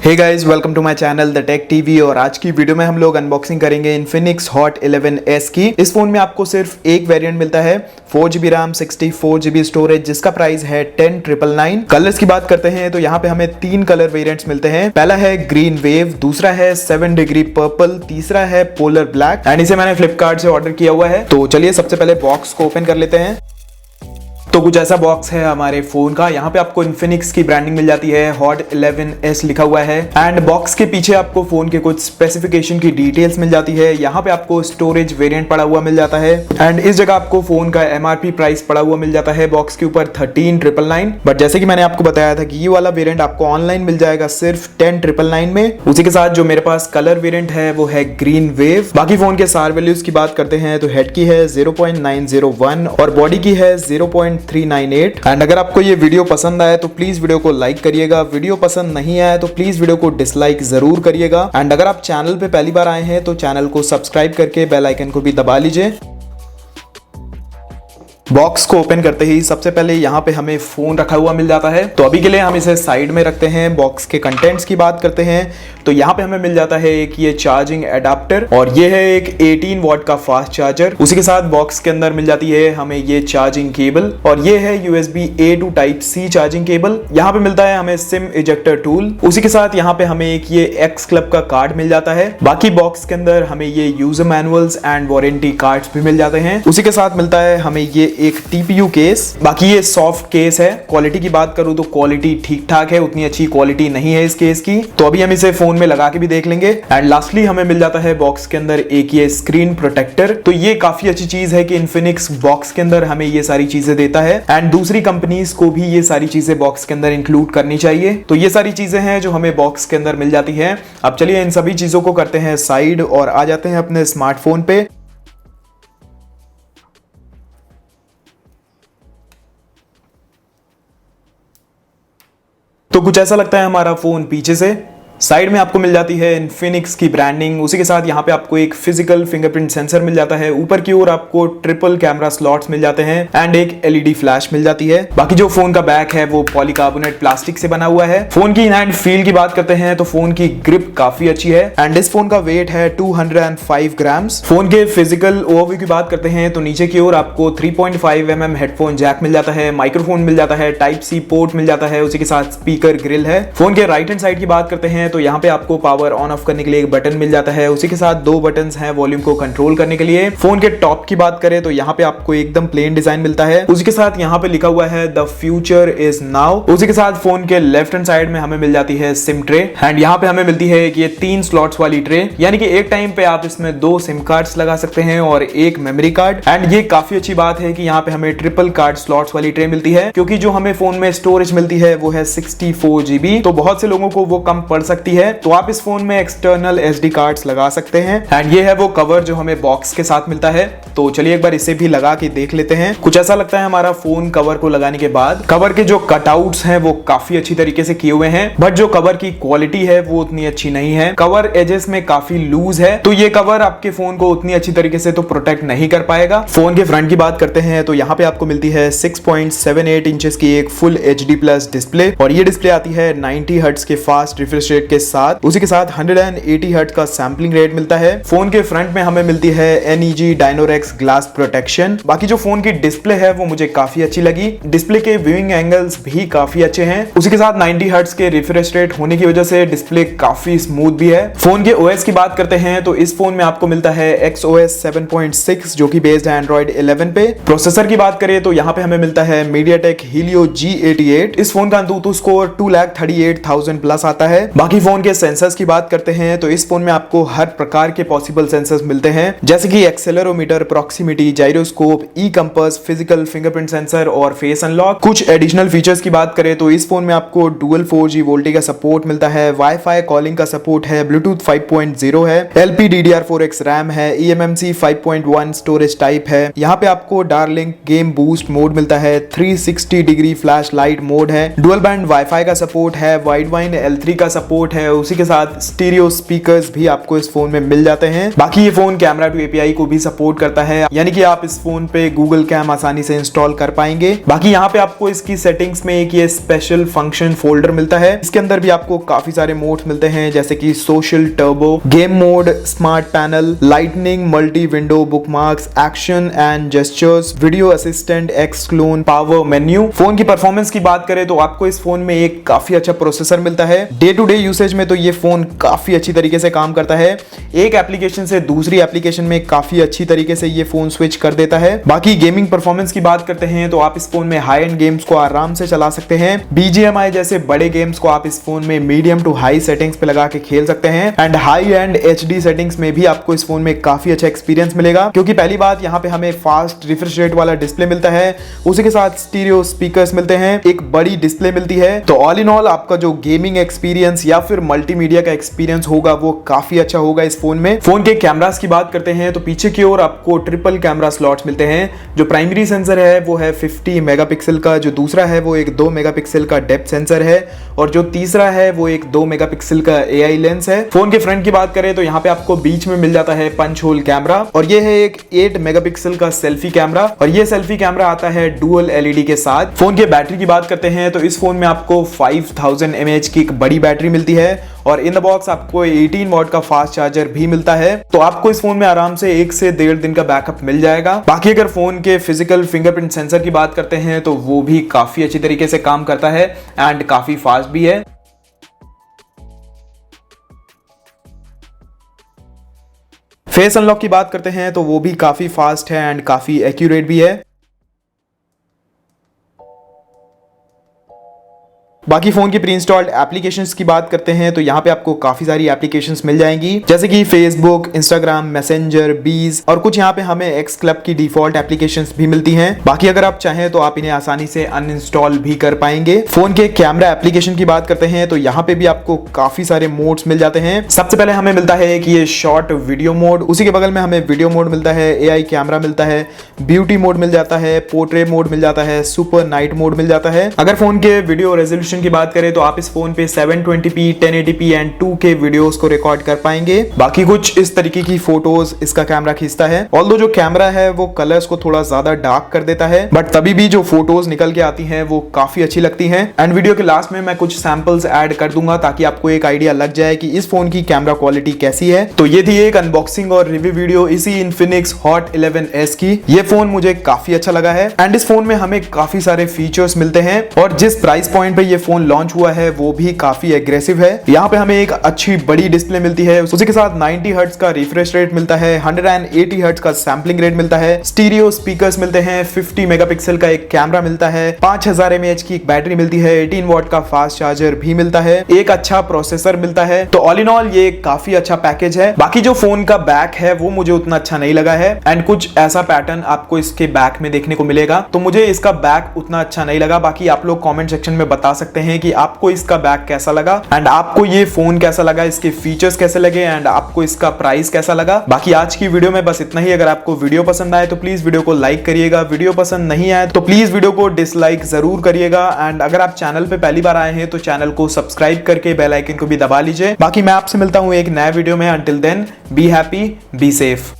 Hey guys, welcome to my channel the tech TV. और आज की वीडियो में हम लोग अनबॉक्सिंग करेंगे इन्फिनिक्स हॉट 11s की। इस फोन में आपको सिर्फ एक वेरिएंट मिलता है, 4GB रैम 64GB स्टोरेज, जिसका प्राइस है 10,999। कलर्स की बात करते हैं तो यहाँ पे हमें 3 कलर वेरिएंट्स मिलते हैं। पहला है ग्रीन वेव, दूसरा है 7 डिग्री पर्पल, तीसरा है पोलर ब्लैक। एंड इसे मैंने फ्लिपकार्ट से ऑर्डर किया हुआ है। तो चलिए सबसे पहले बॉक्स को ओपन कर लेते हैं। तो कुछ ऐसा बॉक्स है हमारे फोन का। यहाँ पे आपको इन्फिनिक्स की ब्रांडिंग मिल जाती है, हॉट 11s लिखा हुआ है। एंड बॉक्स के पीछे आपको फोन के कुछ स्पेसिफिकेशन की डिटेल्स मिल जाती है। यहाँ पे आपको स्टोरेज वेरिएंट पड़ा हुआ मिल जाता है। एंड इस जगह आपको फोन का MRP प्राइस पड़ा हुआ मिल जाता है बॉक्स के ऊपर 13,999। बट जैसे कि मैंने आपको बताया था कि ये वाला वेरिएंट आपको ऑनलाइन मिल जाएगा सिर्फ 10,999 में। उसी के साथ जो मेरे पास कलर वेरिएंट है वो है ग्रीन वेव। बाकी फोन के सार वैल्यूज की बात करते हैं तो हेड की है 0.901 और बॉडी की है 0.398। एंड अगर आपको ये वीडियो पसंद आए तो प्लीज वीडियो को लाइक करिएगा, वीडियो पसंद नहीं आया तो प्लीज वीडियो को डिसलाइक जरूर करिएगा। एंड अगर आप चैनल पे पहली बार आए हैं तो चैनल को सब्सक्राइब करके बेल आइकन को भी दबा लीजिए। बॉक्स को ओपन करते ही सबसे पहले यहाँ पे हमें फोन रखा हुआ मिल जाता है। तो अभी के लिए हम इसे साइड में रखते हैं। बॉक्स के कंटेंट्स की बात करते हैं तो यहाँ पे हमें मिल जाता है एक ये चार्जिंग एडाप्टर और ये है एक 18 वॉट का फास्ट चार्जर। उसी के साथ बॉक्स के अंदर मिल जाती है हमें ये चार्जिंग केबल और ये है USB-A to Type-C charging cable. यहाँ पे मिलता है हमें सिम इजेक्टर टूल। उसी के साथ यहाँ पे हमें एक ये X क्लब का कार्ड मिल जाता है। बाकी बॉक्स के अंदर हमें ये user manuals and warranty cards भी मिल जाते हैं। उसी के साथ मिलता है हमें ये एक TPU केस। बाकी ये सॉफ्ट केस है। क्वालिटी की बात करूं तो क्वालिटी ठीक ठाक है, उतनी अच्छी क्वालिटी नहीं है इस केस की। तो अभी हम इसे फोन में लगा के भी देख लेंगे। एंड लास्टली हमें मिल जाता है बॉक्स के अंदर एक ये स्क्रीन प्रोटेक्टर। तो ये काफी अच्छी चीज है कि इन्फिनिक्स बॉक्स के अंदर हमें ये सारी चीजें देता है। एंड दूसरी कंपनीज को भी ये सारी चीजें बॉक्स के अंदर इंक्लूड करनी चाहिए। तो ये सारी चीजें हैं जो हमें बॉक्स के अंदर मिल जाती है। अब चलिए इन सभी चीजों को करते हैं साइड और आ जाते हैं अपने स्मार्टफोन पे। तो कुछ ऐसा लगता है हमारा फोन पीछे से। साइड में आपको मिल जाती है इन्फिनिक्स की ब्रांडिंग। उसी के साथ यहाँ पे आपको एक फिजिकल फिंगरप्रिंट सेंसर मिल जाता है। ऊपर की ओर आपको ट्रिपल कैमरा स्लॉट्स मिल जाते हैं एंड एक LED फ्लैश मिल जाती है। बाकी जो फोन का बैक है वो पॉलीकार्बोनेट प्लास्टिक से बना हुआ है। फोन की हैंड फील की बात करते हैं तो फोन की ग्रिप काफी अच्छी है एंड इस फोन का वेट है 205 ग्राम्स। फोन के फिजिकल ओवरव्यू की बात करते हैं तो नीचे की ओर आपको 3.5mm हेडफोन जैक मिल जाता है, माइक्रोफोन मिल जाता है, Type-C पोर्ट मिल जाता है। उसी के साथ स्पीकर ग्रिल है। फोन के राइट हैंड साइड की बात करते हैं तो यहाँ पे आपको पावर ऑन ऑफ करने के लिए एक बटन मिल जाता है। उसी के साथ 2 बटन्स हैं वॉल्यूम को कंट्रोल करने के लिए। फोन के टॉप की बात करें तो यहाँ पे आपको एकदम प्लेन डिजाइन मिलता है। उसी के साथ यहाँ पे लिखा हुआ है द फ्यूचर इज नाउ। उसी के साथ फोन के लेफ्ट हैंड साइड में हमें मिल जाती है सिम ट्रे एंड यहाँ पे हमें मिलती है कि ये 3 स्लॉट्स वाली ट्रे, यानी कि एक टाइम पे आप इसमें 2 सिम कार्ड्स लगा सकते हैं और एक मेमोरी कार्ड। एंड ये काफी अच्छी बात है कि यहाँ पे हमें ट्रिपल कार्ड स्लॉट्स वाली ट्रे मिलती है, क्योंकि जो हमें फोन में स्टोरेज मिलती है वो है 64GB। तो बहुत से लोगों को वो कम पड़ सकती है। तो आप इस फोन में एक्सटर्नल SD कार्ड्स लगा सकते हैं। एंड ये है वो कवर जो हमें बॉक्स के साथ मिलता है। तो चलिए एक बार इसे भी लगा के देख लेते हैं। कुछ ऐसा लगता है हमारा फोन कवर को लगाने के बाद। कवर के जो कटआउट्स हैं वो काफी अच्छी तरीके से किए हुए हैं, बट जो कवर की क्वालिटी है वो उतनी अच्छी नहीं है। कवर एजेस में काफी लूज है, तो ये कवर आपके फोन को उतनी अच्छी तरीके से तो प्रोटेक्ट नहीं कर पाएगा। फोन के फ्रंट की बात करते हैं तो यहाँ पे आपको मिलती है 6.78 इंचेस की एक फुल HD+ डिस्प्ले और ये डिस्प्ले आती है 90 हर्ट्ज के फास्ट रिफ्रेश रेट के साथ। उसी के साथ 180 हर्ट्ज का सैंपलिंग रेट मिलता है। फोन के फ्रंट में हमें मिलती है NEG Dynореx ग्लास प्रोटेक्शन। बाकी जो फोन की डिस्प्ले है वो मुझे काफी अच्छी लगी। डिस्प्ले के व्यूइंग एंगल्स भी काफी अच्छे हैं। उसी के साथ 90 हर्ट्ज के रिफ्रेश रेट होने की वजह से डिस्प्ले काफी स्मूथ भी है। फोन के OS की बात करते हैं तो इस फोन में आपको मिलता है XOS 7.6 जो कि बेस्ड है Android 11 पे। प्रोसेसर की बात करें तो यहाँ पे हमें मिलता है MediaTek Helio G88। इस फोन का अंतुतु स्कोर 2,38,000 प्लस आता है। बाकी फोन के सेंसर्स की बात करते हैं तो इस फोन में आपको हर प्रकार के पॉसिबल सेंसर्स मिलते हैं, जैसे कि accelerometer, proximity, gyroscope, e-compass, physical fingerprint sensor और फेस अनलॉक। कुछ एडिशनल फीचर्स की बात करें तो इस फोन में आपको डुअल 4G वोल्टी का सपोर्ट मिलता है, वाईफाई कॉलिंग का सपोर्ट है, ब्लूटूथ 5.0 है, LPDDR4X रैम है, eMMC 5.1 स्टोरेज टाइप है। यहाँ पे आपको डार्लिंक गेम बूस्ट मोड मिलता है, 360 डिग्री फ्लैश लाइट मोड है, डुअल बैंड वाईफाई का सपोर्ट है, वाइड वाइन L3 का सपोर्ट रिमोट है, उसी के साथ स्टीरियो स्पीकर्स भी आपको इस फोन में मिल जाते हैं। बाकी ये फोन कैमरा टू एपीआई को भी सपोर्ट करता है, यानी कि आप इस फोन पे गूगल कैम आसानी से इंस्टॉल कर पाएंगे। बाकी यहाँ पे आपको इसकी सेटिंग्स में एक ये स्पेशल फंक्शन फोल्डर मिलता है। इसके अंदर भी आपको काफी सारे मोड्स मिलते हैं, जैसे कि social, turbo, game mode, smart panel, lightning, multi window, bookmarks, action and gestures, video assistant, x clone, power menu. Phone की परफॉर्मेंस की बात करें तो आपको इस फोन में एक काफी अच्छा प्रोसेसर मिलता है। डे टू डे यूसेज में तो ये फोन काफी अच्छी तरीके से काम करता है। एक एप्लीकेशन से दूसरी एप्लीकेशन में काफी अच्छी तरीके से ये फोन स्विच कर देता है। बाकी गेमिंग परफॉर्मेंस की बात करते हैं तो आप इस फोन में हाई एंड गेम्स को आराम से चला सकते हैं। BGMI जैसे बड़े गेम्स को आप इस फोन में मीडियम टू हाई सेटिंग्स पे लगा के खेल सकते हैं। And high and HD settings में भी आपको इस फोन में काफी अच्छा एक्सपीरियंस मिलेगा, क्योंकि पहली बात यहाँ पे हमें फास्ट रिफ्रेश रेट वाला डिस्प्ले मिलता है, उसी के साथ स्टीरियो स्पीकर्स मिलते हैं, एक बड़ी डिस्प्ले मिलती है। तो ऑल इन ऑल आपका जो गेमिंग एक्सपीरियंस या फिर मल्टीमीडिया का एक्सपीरियंस होगा वो काफी अच्छा होगा इस फोन में। फोन के कैमरास की बात करते हैं तो पीछे की ओर आपको ट्रिपल कैमरा स्लॉट्स मिलते हैं। जो प्राइमरी सेंसर है वो है 50 मेगापिक्सल का, जो दूसरा है वो एक 2 मेगापिक्सल का डेप्थ सेंसर है, और जो तीसरा है वो एक 2 मेगापिक्सल का AI लेंस है। फोन के फ्रंट की बात करें तो यहाँ पे आपको बीच में मिल जाता है पंच होल कैमरा, और ये है एक 8 मेगापिक्सल का सेल्फी कैमरा, और ये सेल्फी कैमरा आता है डुअल LED के साथ। फोन के बैटरी की बात करते हैं तो इस फोन में आपको 5000 mAh की एक बड़ी बैटरी मिलती है, और इन द बॉक्स आपको 18 वॉट का फास्ट चार्जर भी मिलता है। तो आपको इस फोन में आराम से 1 से 1.5 दिन का बैकअप मिल जाएगा। बाकी अगर फोन के फिजिकल फिंगरप्रिंट सेंसर की बात करते हैं तो वो भी काफी अच्छी तरीके से काम करता है एंड काफी फास्ट भी है। फेस अनलॉक की बात करते हैं तो वो भी काफी फास्ट है एंड काफी एक्यूरेट भी है। बाकी फोन की प्री इंस्टॉल्ड एप्लीकेशंस की बात करते हैं तो यहाँ पे आपको काफी सारी एप्लीकेशंस मिल जाएंगी, जैसे कि फेसबुक, इंस्टाग्राम, मैसेंजर, बीज, और कुछ यहाँ पे हमें एक्स क्लब की डिफॉल्ट एप्लीकेशंस भी मिलती हैं। बाकी अगर आप चाहें तो आप इन्हें आसानी से अनइंस्टॉल भी कर पाएंगे। फोन के कैमरा एप्लीकेशन की बात करते हैं तो यहाँ पे भी आपको काफी सारे मोड्स मिल जाते हैं। सबसे पहले हमें मिलता है कि ये शॉर्ट वीडियो मोड, उसी के बगल में हमें वीडियो मोड मिलता है, AI कैमरा मिलता है, ब्यूटी मोड मिल जाता है, पोर्ट्रेट मोड मिल जाता है, सुपर नाइट मोड मिल जाता है। अगर फोन के वीडियो रेजोल्यूशन की बात करें तो आप इस फोन पे 720p, 1080p and 2K videos को रिकॉर्ड कर पाएंगे। बाकी कुछ इस तरीके की फोटोज इसका कैमरा खींचता है। ऑल्दो जो कैमरा है वो कलर्स को थोड़ा ज्यादा डार्क कर देता है, बट तभी भी जो फोटोज निकल के आती हैं वो काफी अच्छी लगती हैं। एंड वीडियो के लास्ट में मैं कुछ सैंपल्स ऐड कर दूंगा ताकि आपको एक आइडिया लग जाए कि इस फोन की कैमरा क्वालिटी कैसी है। तो ये थी एक अनबॉक्सिंग और रिव्यू वीडियो इसी इन्फिनिक्स हॉट 11S की। ये फोन मुझे काफी अच्छा लगा है एंड इस फोन में हमें काफी सारे फीचर्स मिलते हैं, और जिस प्राइस पॉइंट पे ये फोन लॉन्च हुआ है वो भी काफी एग्रेसिव है। यहाँ पे हमें एक अच्छी बड़ी डिस्प्ले मिलती है, उसी के साथ 90 हर्ट्ज का रिफ्रेश रेट मिलता है, 180 हर्ट्ज का सैंपलिंग रेट मिलता है, स्टीरियो स्पीकर्स मिलते हैं, 50 मेगापिक्सल का एक कैमरा मिलता है, 5000 mAh की एक बैटरी मिलती है, 18 वॉट का फास्ट चार्जर भी मिलता है, एक अच्छा प्रोसेसर मिलता है। तो ऑल इन ऑल ये काफी अच्छा पैकेज है। बाकी जो फोन का बैक है वो मुझे उतना अच्छा नहीं लगा है, एंड कुछ ऐसा पैटर्न आपको इसके बैक में देखने को मिलेगा, तो मुझे इसका बैक उतना अच्छा नहीं लगा। बाकी आप लोग कमेंट सेक्शन में बता सकते हैं कि आपको इसका बैक कैसा लगा एंड आपको ये फोन कैसा लगा, इसके फीचर्स कैसे लगे एंड आपको इसका प्राइस कैसा लगा। बाकी आज की वीडियो में बस इतना ही। अगर आपको वीडियो पसंद आए तो प्लीज वीडियो को लाइक करिएगा, वीडियो पसंद नहीं आए तो प्लीज वीडियो को डिसलाइक जरूर करिएगा, एंड अगर आप चैनल पे पहली बार आए हैं तो चैनल को सब्सक्राइब करके बेल आइकन को भी दबा लीजिए। बाकी मैं आपसे मिलता हूं एक नया वीडियो में। Until then be happy, be safe.